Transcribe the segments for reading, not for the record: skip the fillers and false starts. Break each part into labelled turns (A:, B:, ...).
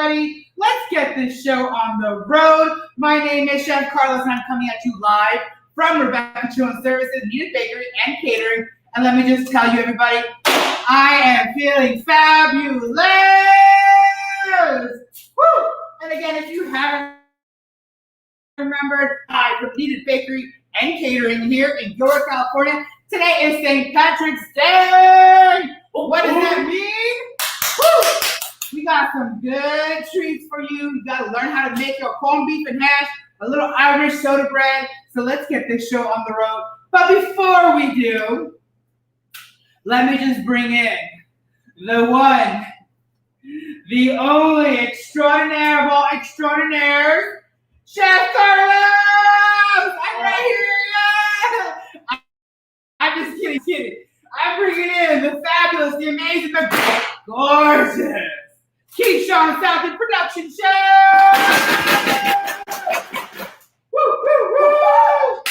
A: everybody. Let's get this show on the road. My name is Chef Carlos, and I'm coming at you live from Rebecca Kishon Services, Kneaded Bakery and Catering. And let me just tell you, everybody, I am feeling fabulous. Woo! And again, if you haven't remembered, I'm from Kneaded Bakery and Catering here in Gilroy, California. Today is St. Patrick's Day. What does that mean? Woo! We got some good treats for you. You got to learn how to make your corned beef and hash, a little Irish soda bread. So let's get this show on the road. But before we do, let me just bring in the one, the only extraordinaire of all extraordinaires, Chef Carlos! I'm right here! Yeah. I'm just kidding. I'm bringing in the fabulous, the amazing, the gorgeous Kishon Southern Production Show! Woo, woo, woo!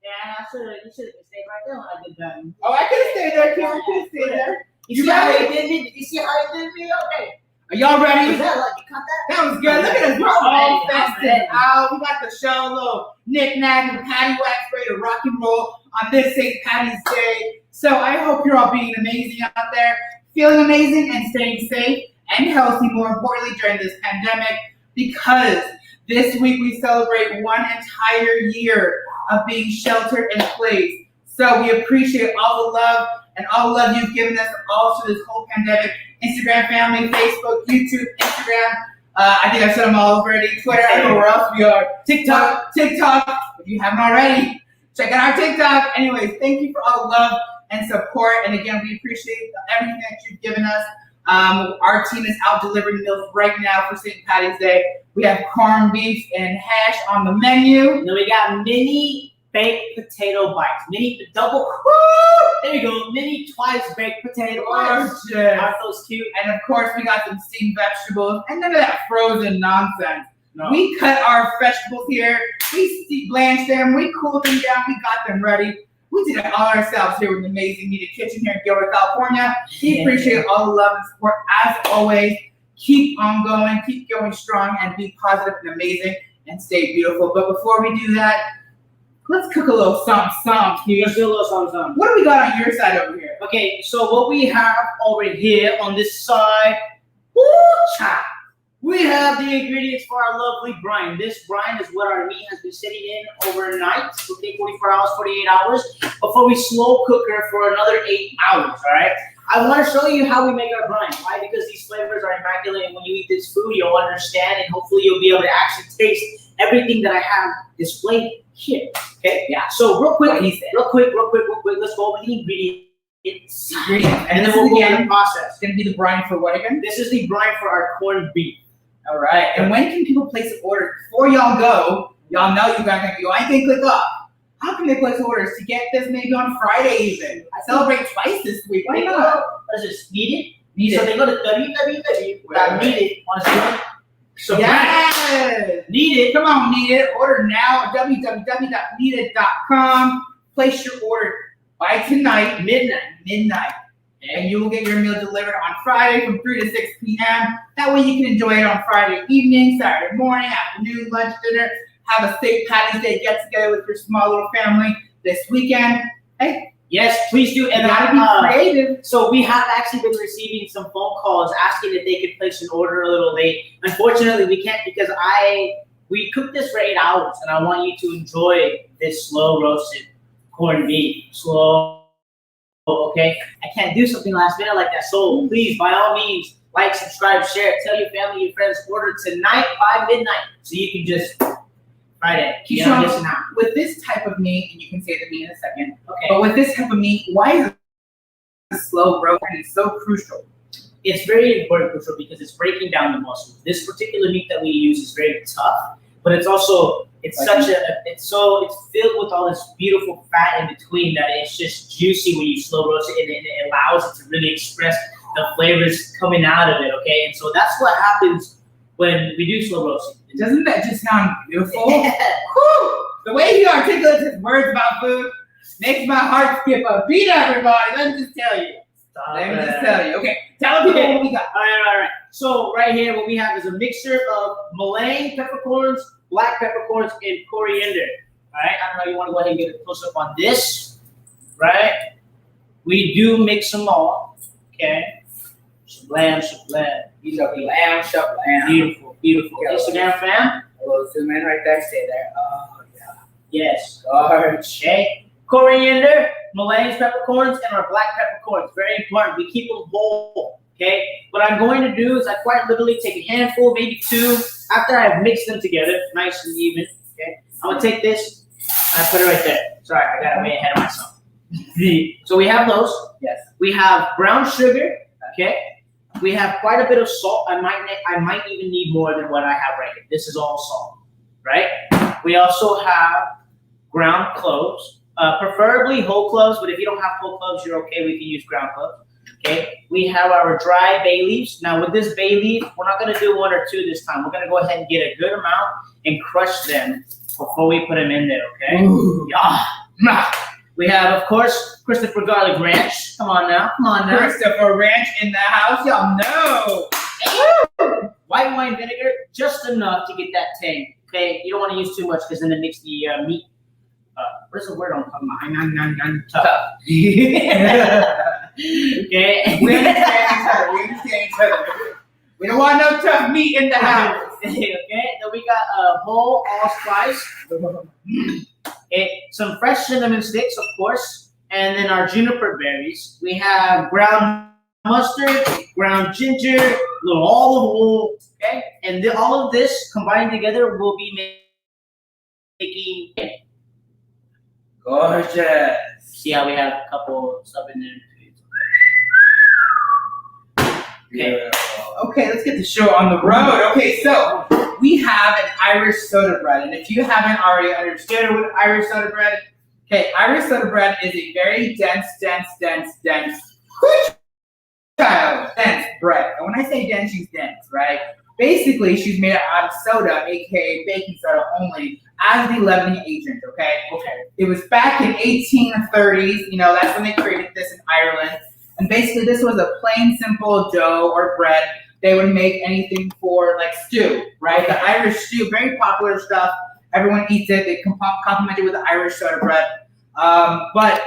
B: Yeah, you should have stayed right there when I did that.
A: Oh, I could have stayed there, too. I could have stayed there.
B: You see how he did me? You see how he did me? Okay.
A: Are y'all ready?
B: Was that like, you cut that?
A: That was good. Look at us. We're all festive out. We got the show, a little knick-knack and patty wax ready to rock and roll on this St. Patty's Day. So I hope you're all being amazing out there, feeling amazing and staying safe and healthy, more importantly, during this pandemic, because this week we celebrate one entire year of being sheltered in place. So we appreciate all the love and all the love you've given us all through this whole pandemic. Instagram family, Facebook, YouTube, Instagram. I think I said them all already. Twitter, I don't know where else we are. TikTok. If you haven't already, check out our TikTok. Anyways, thank you for all the love and support. And again, we appreciate everything that you've given us. Our team is out delivering meals right now for St. Patty's Day. We have corned beef and hash on the menu.
B: And then we got mini baked potato bites. Mini double. Woo! There we go. Mini twice baked potato bites. Aren't those cute?
A: And of course, we got some steamed vegetables and none of that frozen nonsense.
B: No.
A: We cut our vegetables here. We blanch them. We cool them down. We got them ready. We did it all ourselves here with the amazing Kneaded Kitchen here in Gilroy, California. We appreciate all the love and support. As always, keep on going, keep going strong, and be positive and amazing, and stay beautiful. But before we do that, let's cook a little something.
B: Let's do a little something.
A: What do we got on your side over here?
B: Okay, so what we have over here on this side, we have the ingredients for our lovely brine. This brine is what our meat has been sitting in overnight. Okay, 44 hours, 48 hours, before we slow cook her for another 8 hours, all right? I want to show you how we make our brine. Why? Because these flavors are immaculate, and when you eat this food, you'll understand, and hopefully you'll be able to actually taste everything that I have displayed here. Okay, yeah. So real quick, let's go over the ingredients. And then we'll go over the process.
A: It's going to be the brine for what again?
B: This is the brine for our corned beef.
A: All right. And when can people place an order? Before y'all go, y'all know you guys go, I think click up. How can they place orders to get this maybe on Friday even? I celebrate twice this week. Why not?
B: Let's just Kneaded. So they go to www.kneaded. So
A: yes!
B: Kneaded.
A: Come on, Kneaded. Order now at www.kneaded.com. Place your order by tonight, midnight. And you will get your meal delivered on Friday from 3 to 6 p.m. That way you can enjoy it on Friday evening, Saturday morning, afternoon, lunch, dinner. Have a St. Patty's Day get-together with your small little family this weekend. Hey.
B: Yes, please do. And
A: gotta be creative.
B: So we have actually been receiving some phone calls asking if they could place an order a little late. Unfortunately, we can't because we cooked this for 8 hours, and I want you to enjoy this slow roasted corned beef. Slow. Okay, I can't do something last minute like that. So please, by all means, like, subscribe, share, tell your family, your friends, order tonight by midnight, so you can just Friday.
A: Kishon, with this type of meat, and you can say the meat in a second.
B: Okay.
A: But with this type of meat, why is it slow roasting so crucial?
B: It's very important, crucial, because it's breaking down the muscles. This particular meat that we use is very tough, but it's also it's filled with all this beautiful fat in between that it's just juicy when you slow roast it, and it allows it to really express the flavors coming out of it. Okay, and so that's what happens when we do slow roasting.
A: Doesn't that just sound beautiful?
B: Yeah.
A: Whew! The way he articulates his words about food makes my heart skip a beat, everybody. Let me just tell you. Let me just tell you. Okay, tell people what we got.
B: All right. So right here, what we have is a mixture of Malayan peppercorns, black peppercorns, and coriander. All right. I don't know if you want to go ahead and get a close up on this. Right. We do mix them all. Okay. Shablam.
A: These are lamb.
B: Beautiful. Instagram fam.
A: A little zoom in right there. Stay there. Oh yeah.
B: Yes.
A: Gorge.
B: Okay. Coriander, Malayan peppercorns, and our black peppercorns. Very important. We keep them whole. Okay. What I'm going to do is I quite literally take a handful, maybe two, after I've mixed them together, nice and even. Okay. I'm gonna take this and I put it right there. Sorry, I got way ahead of myself. So we have those.
A: Yes.
B: We have brown sugar. Okay. We have quite a bit of salt. I might even need more than what I have right here. This is all salt, right? We also have ground cloves. Preferably whole cloves, but if you don't have whole cloves, you're okay. We can use ground cloves. Okay. We have our dry bay leaves. Now with this bay leaf, we're not going to do one or two this time. We're going to go ahead and get a good amount and crush them before we put them in there. Okay.
A: Ooh.
B: Yeah. We have, of course, Christopher Garlic Ranch. Come on now.
A: Christopher Ranch in the house. Y'all know.
B: White wine vinegar, just enough to get that tang. Okay. You don't want to use too much because then it makes the meat. What's the word I'm talking about? Tough. Okay.
A: We understand each other. We don't want no tough meat in the house.
B: Okay. Then we got whole allspice. Some fresh cinnamon sticks, of course, and then our juniper berries. We have ground mustard, ground ginger, little olive oil. Okay. And all of this combined together will be making.
A: Gorgeous.
B: See how we have a couple stuff in there.
A: Okay. Okay, let's get the show on the road. Okay, so we have an Irish soda bread, and if you haven't already understood what Irish soda bread, okay, Irish soda bread is a very dense bread. And when I say dense, she's dense, right? Basically, she's made out of soda, aka baking soda only, as the leavening agent, okay? It was back in 1830s, you know, that's when they created this in Ireland. And basically, this was a plain, simple dough or bread. They would make anything for, like, stew, right? The Irish stew, very popular stuff. Everyone eats it. They complement it with the Irish soda bread. But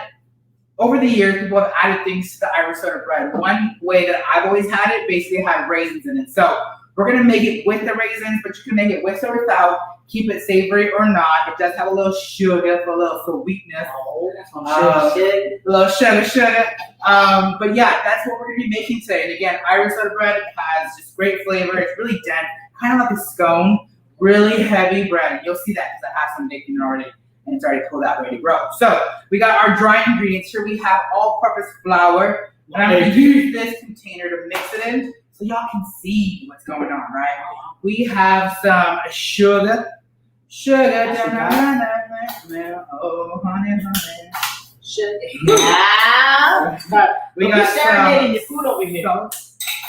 A: over the years, people have added things to the Irish soda bread. One way that I've always had it basically had raisins in it. So we're going to make it with the raisins, but you can make it with or without. Keep it savory or not. It does have a little sugar for a little sweetness. A little sugar. But yeah, that's what we're going to be making today. And again, Irish soda bread has just great flavor. It's really dense, kind of like a scone. Really heavy bread. You'll see that because I have some baking already, and it's already pulled out ready to grow. So we got our dry ingredients here. We have all-purpose flour, and I'm going to use this container to mix it in so y'all can see what's going on, right? We have some sugar. Oh, honey. We got
B: serenading your food over here.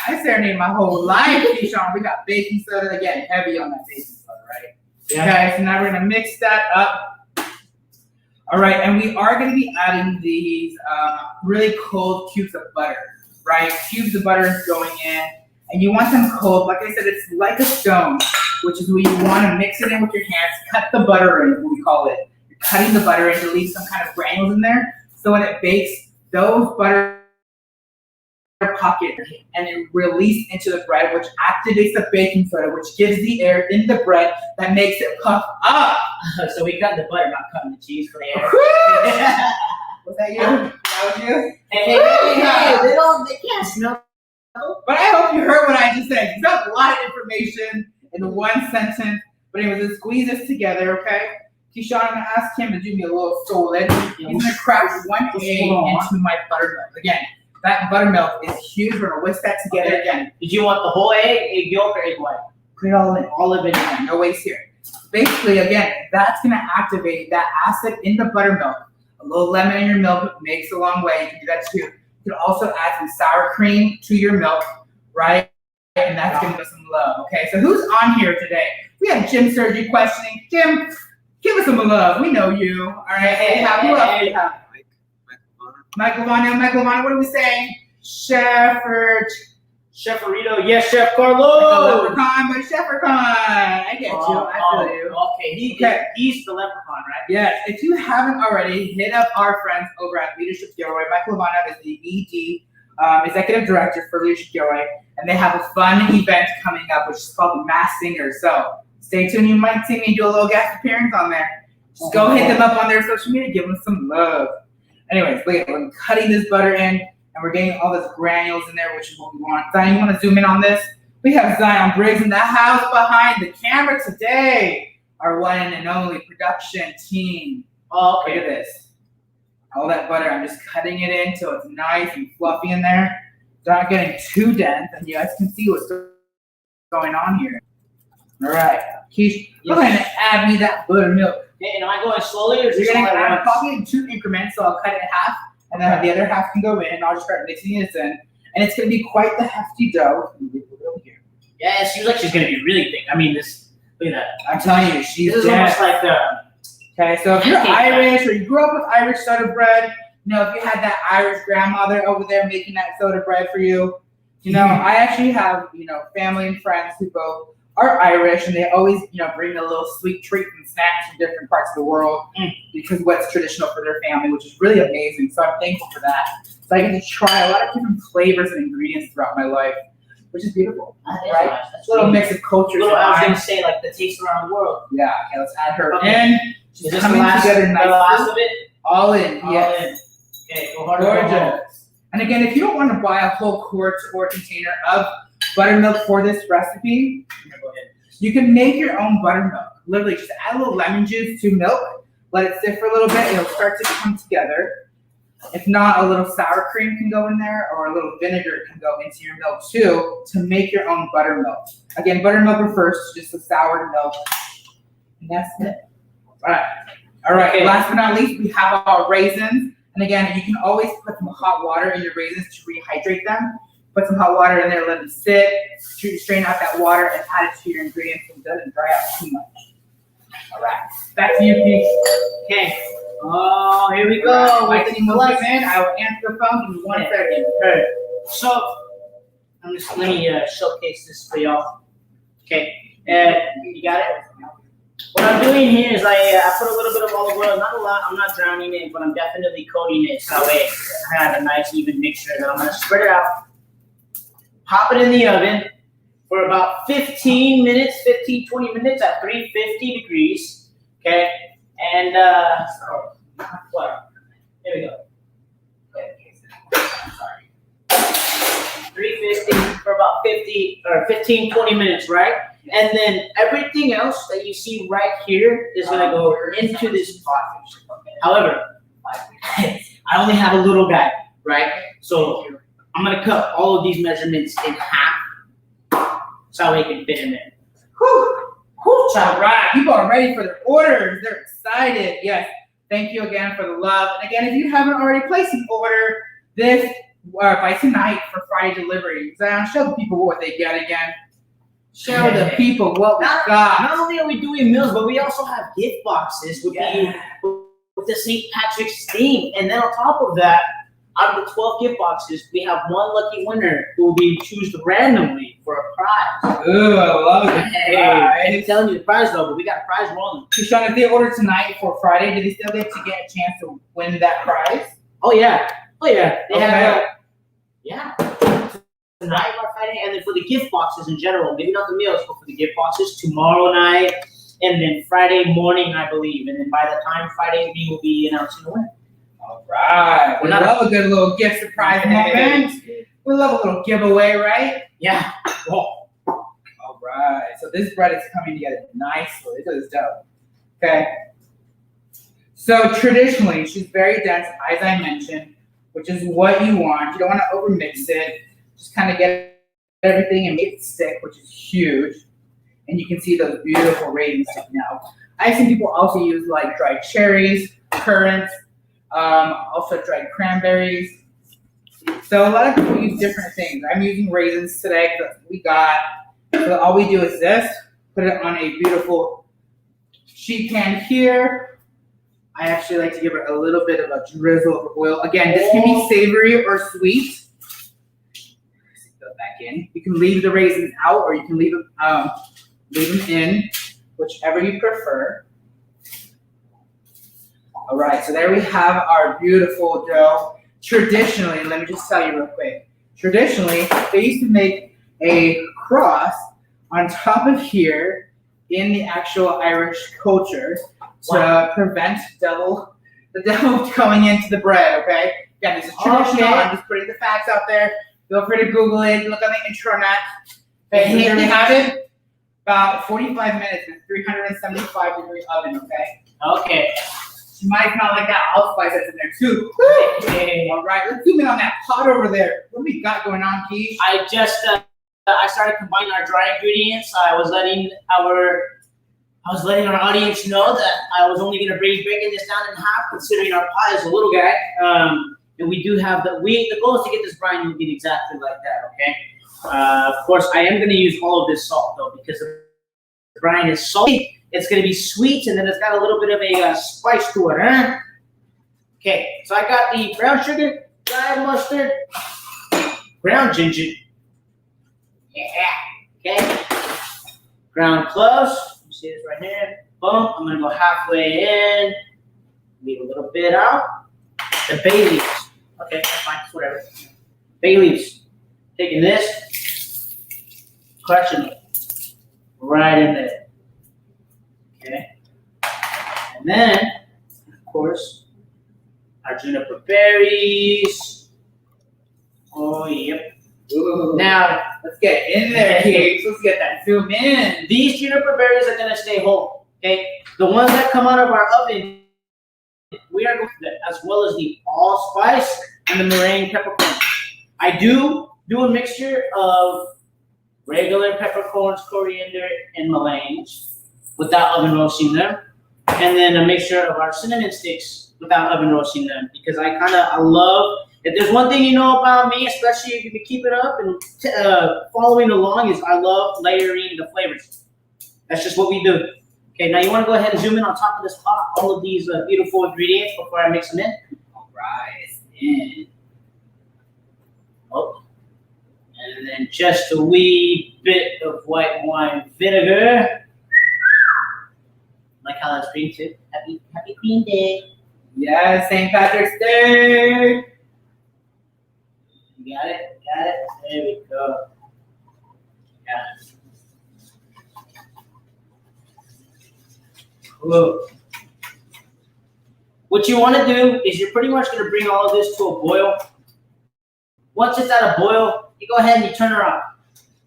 A: I serenaded my whole life, Kishon. We got baking soda, again, heavy on that baking soda, right? Yeah. Okay, so now we're gonna mix that up. All right, and we are gonna be adding these really cold cubes of butter, right? Cubes of butter going in, and you want them cold. Like I said, it's like a stone, which is where you want to mix it in with your hands. Cut the butter in, what we call it. You're cutting the butter in to leave some kind of granules in there. So when it bakes, those butter pocket and it release into the bread, which activates the baking soda, which gives the air in the bread that makes it puff up.
B: So we cut the butter, not cutting the cheese for the air.
A: Was that you? That was you?
B: Hey, they can't smell.
A: But I hope you heard what I just said. That's a lot of information in one sentence. But anyways, let's squeeze this together, okay? Kishon, I'm gonna ask him to do me a little solid. He's gonna crack one egg into my buttermilk. Again, that buttermilk is huge. We're gonna whisk that together again.
B: Did you want the whole egg yolk, or egg white?
A: Put it all of it in. No waste here. Basically, again, that's gonna activate that acid in the buttermilk. A little lemon in your milk makes a long way. You can do that too. You can also add some sour cream to your milk, right? And that's gonna give us some love. Okay, so who's on here today? We have Jim Surgery questioning. Jim, give us some love. We know you. All right. Hey, who else? Mike Lavano, what are we saying?
B: Chefarito, yes, Chef
A: Like a
B: Carlo.
A: leprechaun, but Shepherdcon. I get you. I feel you.
B: Okay, he's the leprechaun, right?
A: Yes, if you haven't already, hit up our friends over at Leadership Giveaway. Michael Ivana is the Executive Director for Leadership Giveaway, and they have a fun event coming up, which is called the Masked Singer. So stay tuned. You might see me do a little guest appearance on there. Just go hit them up on their social media. Give them some love. Anyways, look at I'm cutting this butter in, and we're getting all this granules in there, which is what we want. Zion, you want to zoom in on this? We have Zion Briggs in the house behind the camera today. Our one and only production team.
B: Oh, okay.
A: Look at this. All that butter, I'm just cutting it in till it's nice and fluffy in there. It's not getting too dense, and you guys can see what's going on here. All right, Kish, go ahead and add me that buttermilk.
B: Okay, and am I going slowly or
A: You're
B: just
A: gonna
B: all at
A: add
B: once?
A: probably in 2 increments, so I'll cut it in half, and then the other half can go in, and I'll just start mixing this in. And it's gonna be quite the hefty dough. Over here.
B: Yeah, it seems like she's gonna be really thick. I mean, this. Look at that.
A: I'm telling you, she's
B: This is almost like the.
A: Okay, so if you're Irish or you grew up with Irish soda bread, you know, if you had that Irish grandmother over there making that soda bread for you, you know, I actually have, you know, family and friends who both are Irish, and they always, you know, bring a little sweet treat and snacks from different parts of the world because what's traditional for their family, which is really amazing. So I'm thankful for that. So I get to try a lot of different flavors and ingredients throughout my life, which is beautiful, right?
B: That's
A: A little
B: really
A: mix of cultures.
B: Little, I was
A: and
B: gonna say like the taste around the world.
A: yeah, okay, let's add her
B: Okay.
A: in. She's
B: Is this
A: coming
B: the last,
A: together
B: the last
A: nicely.
B: of it?
A: All in,
B: All
A: yes.
B: in. Okay, go harder. Go home.
A: Gorgeous. And again, if you don't want to buy a whole quart or container of buttermilk for this recipe,
B: Go ahead.
A: you can make your own buttermilk. Literally, just add a little lemon juice to milk, let it sit for a little bit, it'll start to come together. If not, a little sour cream can go in there, or a little vinegar can go into your milk too, to make your own buttermilk. Again, buttermilk refers to just the soured milk. And that's it. All right,
B: Okay.
A: last but not least, we have our raisins. And again, you can always put some hot water in your raisins to rehydrate them. Put some hot water in there, let them sit, strain out that water, and add it to your ingredients so it doesn't dry out too much. All right, back to you, Pete.
B: Okay. Oh, here we go.
A: My
B: With the
A: team will
B: glass.
A: come in. I will answer the phone in 1 second.
B: Okay. So, let me showcase this for y'all. Okay. You got it? What I'm doing here is I put a little bit of olive oil, not a lot. I'm not drowning it, but I'm definitely coating it so that way I have a nice even mixture. Then I'm gonna spread it out, pop it in the oven for about 15 minutes, 20 minutes at 350 degrees. Okay, and what? Here we go. Sorry. 350 for about 15, 20 minutes, right? And then everything else that you see right here is gonna go into this pot. However, I only have a little guy, right? So I'm gonna cut all of these measurements in half so we can fit in there.
A: Whew. All right, people are ready for their orders. They're excited. Yes, thank you again for the love. And again, if you haven't already placed an order by tonight for Friday delivery, Zion, show the people what they get again. Show the people what we got.
B: Not only are we doing meals, but we also have gift boxes with the St. Patrick's theme. And then on top of that, out of the 12 gift boxes, we have one lucky winner who will be chosen randomly for a prize.
A: Ooh, I love it.
B: Hey, I'm telling you the prize though, but we got a prize rolling.
A: Kishon, if they order tonight for Friday, do they still get a chance to win that prize?
B: Oh yeah. They have
A: Okay.
B: tonight or Friday, and then for the gift boxes in general, maybe not the meals, but for the gift boxes tomorrow night, and then Friday morning, I believe, and then by the time Friday evening, we'll be announcing the winner.
A: All right. We love a good little gift surprise moment. We love a little giveaway, right?
B: Yeah.
A: All right. So this bread is coming together nicely. Look at this dough. Okay. So traditionally, she's very dense, as I mentioned, which is what you want. You don't want to overmix it. Just kind of get everything and make it stick, which is huge. And you can see those beautiful raisins sticking out. I've seen people also use like dried cherries, currants, also dried cranberries. So a lot of people use different things. I'm using raisins today because that's what we got. So all we do is this, put it on a beautiful sheet pan here. I actually like to give it a little bit of a drizzle of oil. Again, this can be savory or sweet. back in. You can leave the raisins out, or you can leave them in, whichever you prefer. All right, so there we have our beautiful dough. Traditionally, let me just tell you real quick. Traditionally, they used to make a cross on top of here in the actual Irish culture to prevent the devil going into the bread, okay? Again, this is traditional.
B: Okay.
A: I'm just putting the facts out there. Feel free to Google it, look on the intranet. Okay, so here we have it. About 45 minutes in a 375-degree oven, okay?
B: Okay.
A: You might not like that allspice that's in there too.
B: Okay.
A: All right, let's zoom in on that pot over there. What do we got going on, Keish?
B: I just I started combining our dry ingredients. I was letting our audience know that I was only going to be breaking this down in half, considering our pot is a little guy. And we do have the goal is to get this brine looking exactly like that. Okay. Of course, I am going to use all of this salt though, because the brine is salty. It's going to be sweet, and then it's got a little bit of a spice to it, huh? Okay, so I got the brown sugar, dry mustard, ground ginger. Yeah. Okay. Ground cloves. You see this right here? Boom. I'm going to go halfway in. Leave a little bit out. The bay leaves. Okay, that's fine. Whatever. Bay leaves. Taking this, crushing it right in there. Okay. And then, of course, our juniper berries. Oh, yep.
A: Ooh.
B: Now,
A: Let's get in there, Keish. Let's get that zoom in.
B: these juniper berries are going to stay whole. Okay. The ones that come out of our oven, we are going to, as well as the allspice and the meringue peppercorns. I do a mixture of regular peppercorns, coriander, and melange without oven roasting them, and then a mixture of our cinnamon sticks without oven roasting them, because I love, if there's one thing you know about me, especially if you can keep it up and following along, is I love layering the flavors. That's just what we do. Okay, now you want to go ahead and zoom in on top of this pot, all of these beautiful ingredients before I mix them in.
A: All right, in.
B: Oh. And then just a wee bit of white wine vinegar. Like how that's green too. Happy Green Day.
A: Yes, St. Patrick's Day.
B: You got it? Got it? There we go. Yeah. Cool. What you want to do is you're pretty much going to bring all of this to a boil. Once it's at a boil, you go ahead and you turn it on.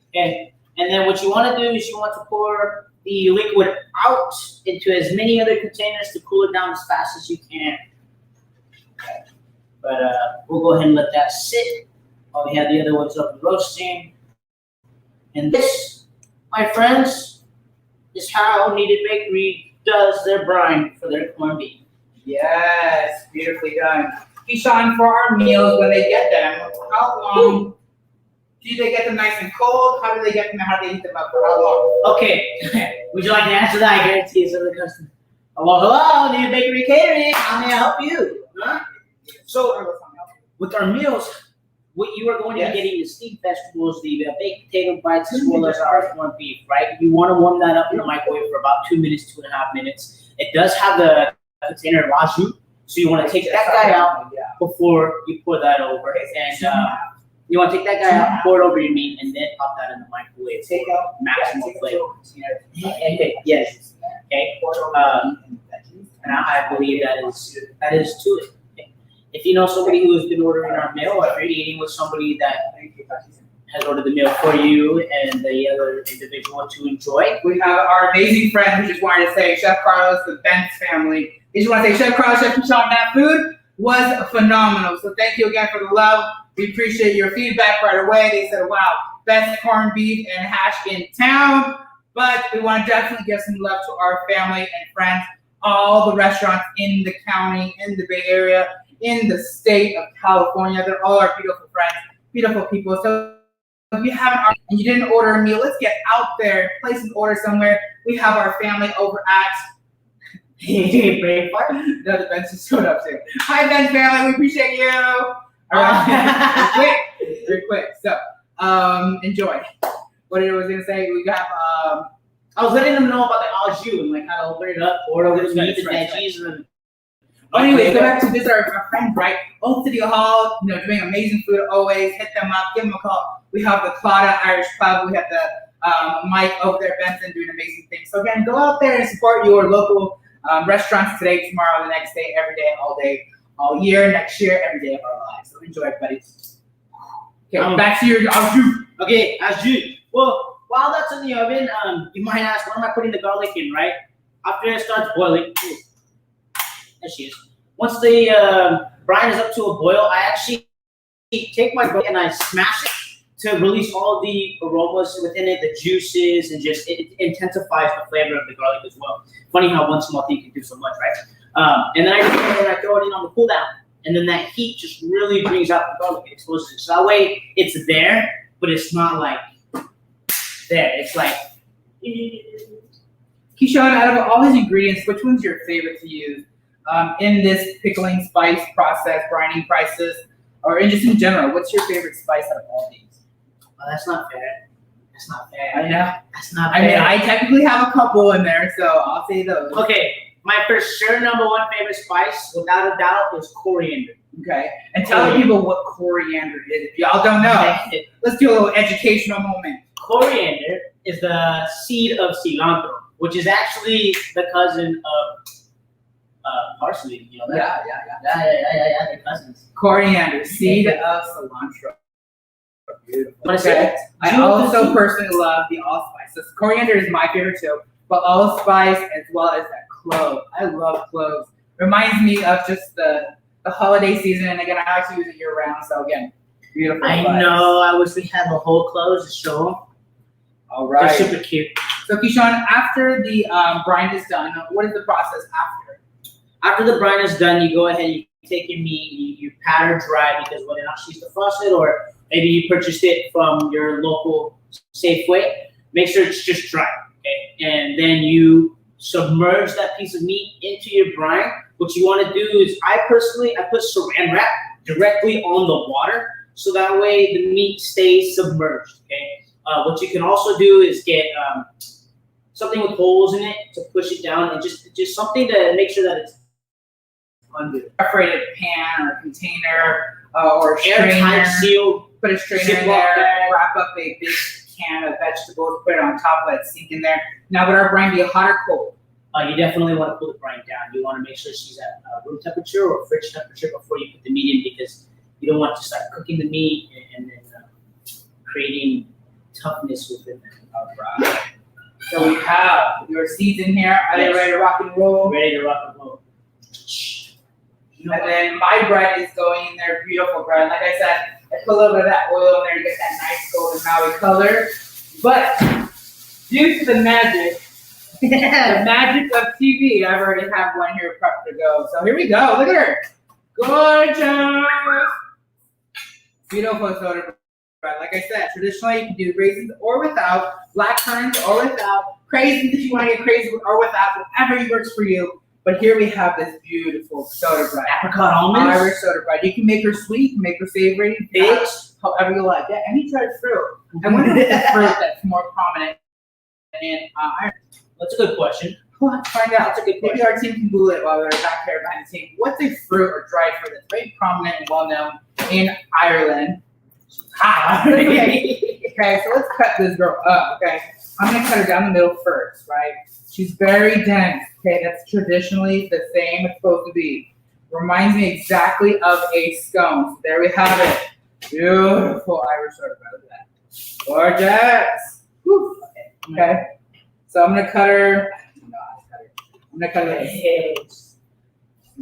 B: Okay. And then what you want to do is you want to pour the liquid out into as many other containers to cool it down as fast as you can. Okay. But we'll go ahead and let that sit while we have the other ones up and roasting. And this, my friends, is how Kneaded Bakery does their brine for their corned beef.
A: Yes, beautifully done. Kishon, for our meals, when they get them, how long do they get them nice and cold? How do they get them? How do they heat them up for how long?
B: Okay, would you like to answer that? I guarantee it's other customer. Well, hello, Kneaded Bakery Catering. How may I help you? Huh? So, with our meals, what you are going to be getting is steamed vegetables, the baked potato bites, as well as our corned beef, right? You want to warm that up in the microwave for about 2 minutes, 2.5 minutes. It does have the container raju, so you want to take that guy out before you pour that over. And you want to take that guy out, pour it over your meat, and then pop that in the microwave. Take out maximum flavor. Yes. Okay. And I believe that is to it. Okay. If you know somebody who has been ordering our meal, or if you're eating with somebody that has ordered the meal for you and the other individual to enjoy,
A: we have our amazing friend who just wanted to say, Chef Carlos, the Benz family. They just want to say, Chef Carlos, Chef Kishon, that food was phenomenal. So thank you again for the love. We appreciate your feedback right away. They said, wow, best corned beef and hash in town. But we want to definitely give some love to our family and friends, all the restaurants in the county, in the Bay Area, in the state of California. They're all our beautiful friends, beautiful people. So if you haven't and you didn't order a meal, let's get out there, place an order somewhere. We have our family over at Braveheart. No, the Ben's just showed up too. Hi, Ben family, we appreciate you. All right, very quick. So enjoy. What I was gonna say, we got
B: I was letting them know about the au jus and like how to open it up, or the meat, the
A: right.
B: veggies, and then.
A: Anyways, go back to visit our friends, right? Old City Hall, doing amazing food always. Hit them up, give them a call. We have the Claudia Irish Pub. We have the Mike over there, Benson, doing amazing things. So again, go out there and support your local restaurants today, tomorrow, the next day, every day, all year, next year, every day of our lives. So enjoy, buddy. Okay, back to your au jus.
B: Okay, au jus. Well, while that's in the oven, you might ask, what am I putting the garlic in, right? After it starts boiling, there she is. Once the brine is up to a boil, I actually take my garlic and I smash it to release all the aromas within it, the juices, and just it intensifies the flavor of the garlic as well. Funny how one small thing can do so much, right? And then I throw it in on the cool down, and then that heat just really brings out the garlic and exposes it. So that way it's there, but it's not like there. It's like.
A: Kishon, out of all these ingredients, which one's your favorite to use in this pickling spice process, brining process, or just in general? What's your favorite spice out of all these?
B: Well, that's not fair. That's not fair.
A: I know.
B: That's not
A: I
B: fair.
A: mean, I technically have a couple in there, so I'll say those.
B: Okay, my for sure number one favorite spice, without a doubt, is coriander.
A: Okay, and tell people what coriander is. If y'all don't know, let's do a little educational moment.
B: Coriander is the seed of cilantro, which is actually the cousin of parsley. You know that? Yeah, they're cousins.
A: Coriander, seed of cilantro. Beautiful.
B: Okay.
A: I also personally love the allspice. So coriander is my favorite too, but allspice as well as that clove. I love cloves. Reminds me of just the holiday season, and again, I actually use it year round. So again, beautiful.
B: I know. I wish we had the whole cloves to show them.
A: All right.
B: They're super cute.
A: So Kishon, after the brine is done, what is the process after?
B: After the brine is done, you go ahead, you take your meat, you pat or dry, because whether or not she's defrosted or maybe you purchased it from your local Safeway, make sure it's just dry, okay? And then you submerge that piece of meat into your brine. What you want to do is, I put saran wrap directly on the water, so that way the meat stays submerged, okay? What you can also do is get something with holes in it to push it down, and just something to make sure that it's under a
A: perforated pan or container or a
B: airtight
A: strainer.
B: sealed.
A: Put a strainer in there, wrap up a big can of vegetables, put it on top, let it sink in there. Now, would our brine be hot or cold?
B: You definitely want to cool the brine down. You want to make sure she's at room temperature or fridge temperature before you put the meat in, because you don't want to start cooking the meat and then creating toughness within it.
A: All right. So we have your seeds in here. Are they ready to rock and roll?
B: Ready to rock and roll.
A: And then my bread is going in there, beautiful bread. Like I said, I put a little bit of that oil in there to get that nice golden Maui color. But due to the magic, the magic of TV, I've already have one here prepped to go. So here we go. Look at her. Gorgeous. Beautiful soda bread. Like I said, traditionally you can do raisins or without, black currants or without, craisins if you want to get crazy with or without, whatever works for you. But here we have this beautiful soda bread.
B: Apricot almonds.
A: Irish soda bread. You can make her sweet, you can make her savory, big, however you like. Yeah, any type of fruit. I wonder if the fruit that's more prominent in Ireland.
B: That's a good question.
A: We'll have to find out.
B: That's a good question.
A: Maybe our team can Google it while we're back here behind the team. What's a fruit or dried fruit that's very prominent and well known in Ireland? Okay, so let's cut this girl up, okay? I'm gonna cut her down the middle first, right? She's very dense, okay? That's traditionally the same it's supposed to be. Reminds me exactly of a scone. So there we have it. Beautiful Irish soda bread. Look at that. Gorgeous. Whew. Okay. So I'm gonna cut her. I'm gonna cut her like this.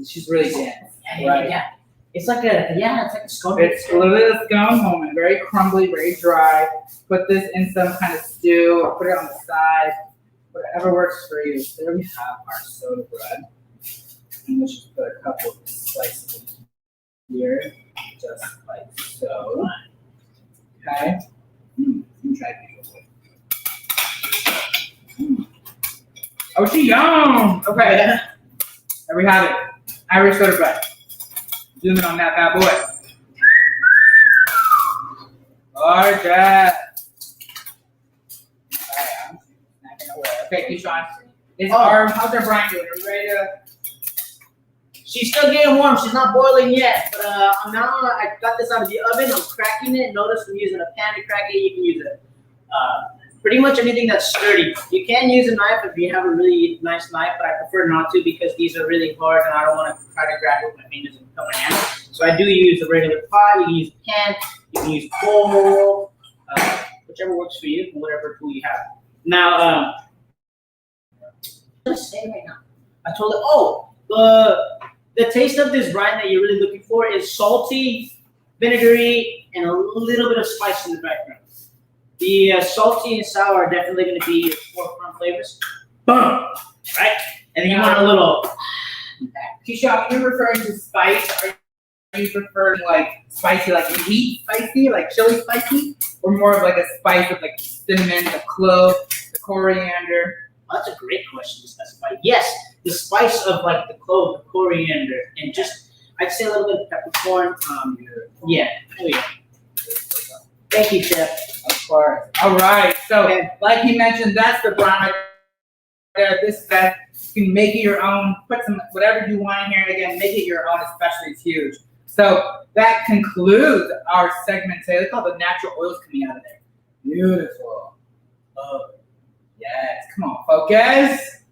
A: She's really dense. Right?
B: Yeah. It's like a scone.
A: It's a little bit of scone moment, very crumbly, very dry. Put this in some kind of stew or put it on the side, whatever works for you. So there we have our soda bread. And let's just put a couple of slices here, just like so. Okay. Let me try to do it. Oh, she yum! Okay. There we have it. Irish soda bread. Zoom in on that bad boy. Gorgeous. Alright, I'm snacking away. Okay, Kishon. How's our brine doing? Are we ready to?
B: She's still getting warm. She's not boiling yet. But I got this out of the oven. I'm cracking it. Notice I'm using a pan to crack it. You can use pretty much anything that's sturdy. You can use a knife if you have a really nice knife, but I prefer not to because these are really hard and I don't want to try to grab it with my fingers and cut my hand. So I do use a regular pot. You can use a pan. You can use bowl, whichever works for you, whatever tool you have. Now, what did I say right now? I told her, the taste of this brine that you're really looking for is salty, vinegary, and a little bit of spice in the background. The salty and sour are definitely going to be your forefront flavors. Boom! Right? And then you want a little.
A: Kishon, when you're referring to spice, are you preferring like spicy, like heat spicy, like chili spicy, or more of like a spice of like cinnamon, the clove, the coriander?
B: Well, that's a great question to specify. Yes, the spice of like the clove, the coriander, and just I'd say a little bit of peppercorn. Yeah. Oh yeah. Thank you, Chef.
A: Of course. All right. So, like he mentioned, that's the brine. This fest, you can make it your own. Put some whatever you want in here. And again, make it your own. Especially, it's huge. So that concludes our segment today. Look at all the natural oils coming out of there. Beautiful. Oh. Yes, come on, focus.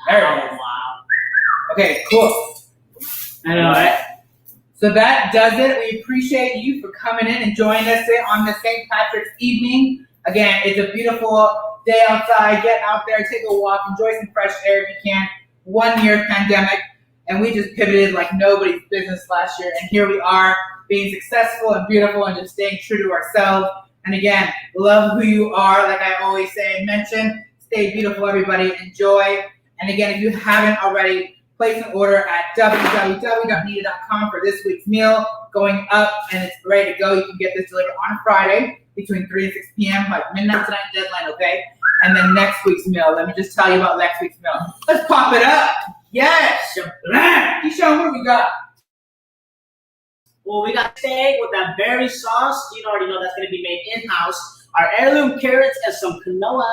A: There it is.
B: Wow.
A: Okay, cool.
B: I know, right?
A: So that does it. We appreciate you for coming in and joining us today on the St. Patrick's evening. Again, it's a beautiful day outside. Get out there, take a walk, enjoy some fresh air if you can. 1 year pandemic, and we just pivoted like nobody's business last year. And here we are, being successful and beautiful and just staying true to ourselves. And again, love who you are, like I always say and mention. Stay beautiful, everybody. Enjoy. And again, if you haven't already, place an order at www.kneaded.com for this week's meal. Going up, and it's ready to go. You can get this delivered on Friday between 3 and 6 p.m. by midnight tonight deadline, okay? And then next week's meal. Let me just tell you about next week's meal. Let's pop it up. Yes. Kishon, what do we got?
B: Well, we got steak with that berry sauce. You already know that's going to be made in-house. Our heirloom carrots and some quinoa.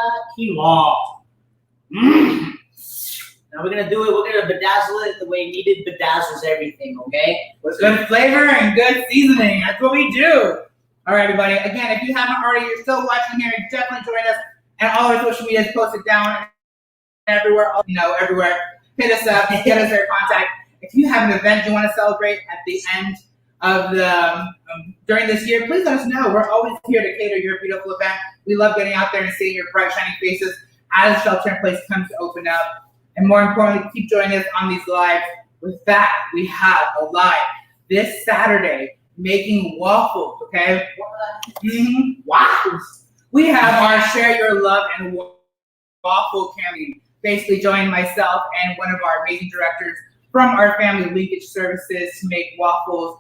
B: Now we're going to do it. We're going to bedazzle it the way Kneaded bedazzles everything, okay?
A: With good flavor and good seasoning. That's what we do. All right, everybody. Again, if you haven't already, you're still watching here, definitely join us. And all our social media is posted down everywhere. Everywhere. Hit us up. Get us their contact. If you have an event you want to celebrate at the end of the during this year, please let us know. We're always here to cater your beautiful event. We love getting out there and seeing your bright, shining faces as shelter-in-place comes to open up. And more importantly, keep joining us on these lives. With that, we have a live this Saturday making waffles. Okay, waffles. We have our Share Your Love and Waffle campaign. Basically, joining myself and one of our amazing directors from our family linkage services to make waffles.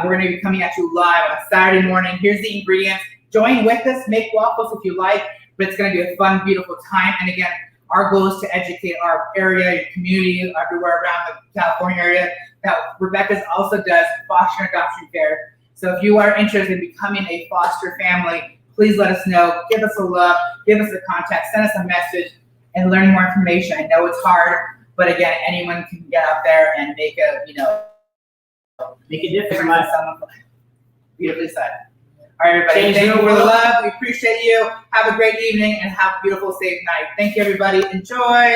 A: We're going to be coming at you live on a Saturday morning. Here's the ingredients. Join with us. Make waffles if you like, but it's going to be a fun, beautiful time. And again, our goal is to educate our area, your community, everywhere around the California area. That Rebecca's also does foster and adoption care. So if you are interested in becoming a foster family, please let us know. Give us a love. Give us a contact. Send us a message and learn more information. I know it's hard, but again, anyone can get out there and make a,
B: make a difference.
A: Someone beautifully said. All right, everybody. Thank you for the love. We appreciate you. Have a great evening and have a beautiful, safe night. Thank you, everybody. Enjoy.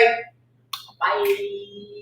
B: Bye.